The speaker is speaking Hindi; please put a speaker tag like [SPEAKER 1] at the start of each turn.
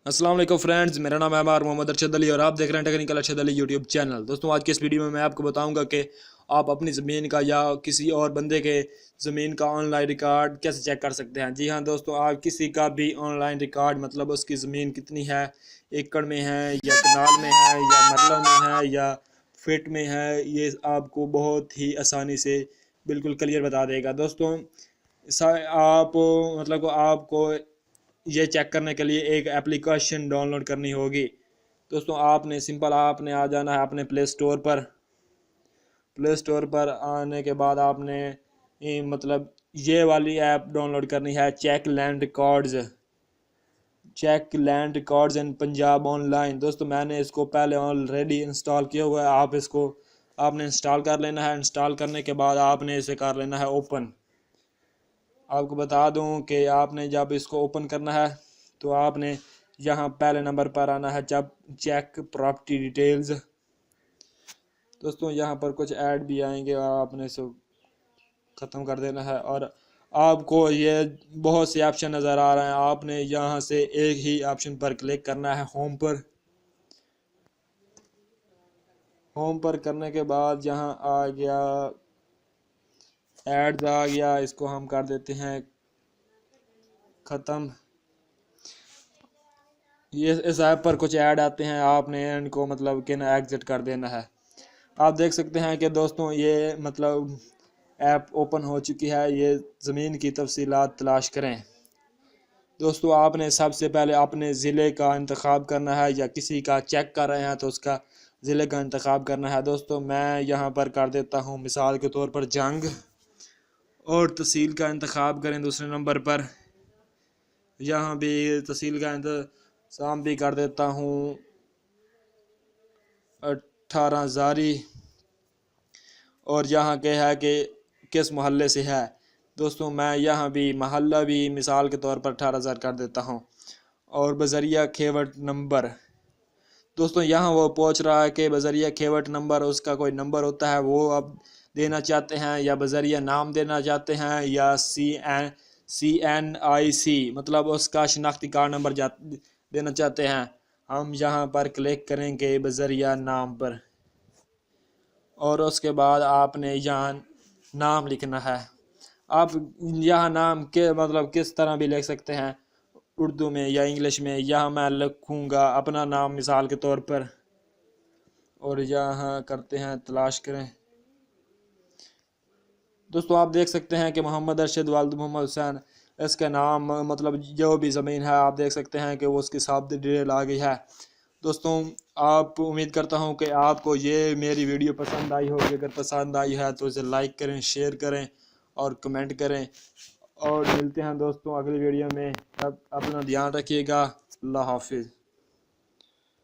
[SPEAKER 1] अस्सलाम वालेकुम फ्रेंड्स, मेरा नाम है मोहम्मद अरशद अली और आप देख रहे हैं technical Arshad Ali YouTube channel. दोस्तों आज के इस वीडियो में मैं आपको बताऊंगा कि आप अपनी ज़मीन का या किसी और बंदे के ज़मीन का ऑनलाइन रिकॉर्ड कैसे चेक कर सकते हैं। जी हाँ दोस्तों, आप किसी का भी ऑनलाइन रिकॉर्ड मतलब उसकी ज़मीन कितनी है, एकड़ में है या कनाल में है या मरला में है या फिट में है, ये आपको बहुत ही आसानी से बिल्कुल क्लियर बता देगा। दोस्तों आप मतलब आपको ये चेक करने के लिए एक एप्लीकेशन डाउनलोड करनी होगी। दोस्तों आपने आ जाना है अपने प्ले स्टोर पर आने के बाद आपने मतलब ये वाली ऐप डाउनलोड करनी है, check land records in Punjab online. दोस्तों मैंने इसको पहले ऑलरेडी इंस्टॉल किया हुआ है, आपने इंस्टॉल कर लेना है। इंस्टॉल करने के बाद आपने इसे कर लेना है ओपन। आपको बता दूं कि आपने जब इसको ओपन करना है तो आपने यहाँ पहले नंबर पर आना है, जब चेक प्रॉपर्टी डिटेल्स। दोस्तों यहाँ पर कुछ ऐड भी आएंगे और आपने इसे ख़त्म कर देना है और आपको ये बहुत से ऑप्शन नज़र आ रहे हैं। आपने यहाँ से एक ही ऑप्शन पर क्लिक करना है, होम पर करने के बाद यहाँ आ गया एड्स आ गया, इसको हम कर देते हैं ख़त्म। ये इस ऐप पर कुछ ऐड आते हैं, आपने इनको मतलब कि ना एग्जिट कर देना है। आप देख सकते हैं कि दोस्तों ये मतलब ऐप ओपन हो चुकी है। ये ज़मीन की तफसीलात तलाश करें। दोस्तों आपने सबसे पहले अपने ज़िले का इंतखाब करना है या किसी का चेक कर रहे हैं तो उसका ज़िले का इंतखाब करना है। दोस्तों मैं यहाँ पर कर देता हूँ मिसाल के तौर पर जंग, और तहसील का इंतखाब करें दूसरे नंबर पर। यहाँ भी तहसील का इंतजाम भी कर देता हूँ 18 जारी, और यहाँ के है कि किस मोहल्ले से है। दोस्तों मैं यहाँ भी महल्ला भी मिसाल के तौर पर 18,000 कर देता हूँ, और बजरिया खेवट नंबर। दोस्तों यहाँ वो पूछ रहा है कि बजरिया खेवट नंबर, उसका कोई नंबर होता है वो आप देना चाहते हैं या बजरिया नाम देना चाहते हैं या CNIC मतलब उसका शनाख्ती कार्ड नंबर देना चाहते हैं। हम यहाँ पर क्लिक करेंगे बजरिया नाम पर और उसके बाद आपने यहाँ नाम लिखना है। आप यहाँ नाम के मतलब किस तरह भी लिख सकते हैं, उर्दू में या इंग्लिश में। यहाँ मैं लिखूँगा अपना नाम मिसाल के तौर पर, और यहाँ करते हैं तलाश करें। दोस्तों आप देख सकते हैं कि मोहम्मद अरशद वालिद मोहम्मद हुसैन, इसका नाम मतलब जो भी ज़मीन है आप देख सकते हैं कि वो उसकी साफ डिटेल आ गई है। दोस्तों आप उम्मीद करता हूं कि आपको ये मेरी वीडियो पसंद आई होगी। अगर पसंद आई है तो इसे लाइक करें, शेयर करें और कमेंट करें, और मिलते हैं दोस्तों अगली वीडियो में। तब अपना ध्यान रखिएगा। अल्लाह हाफिज़।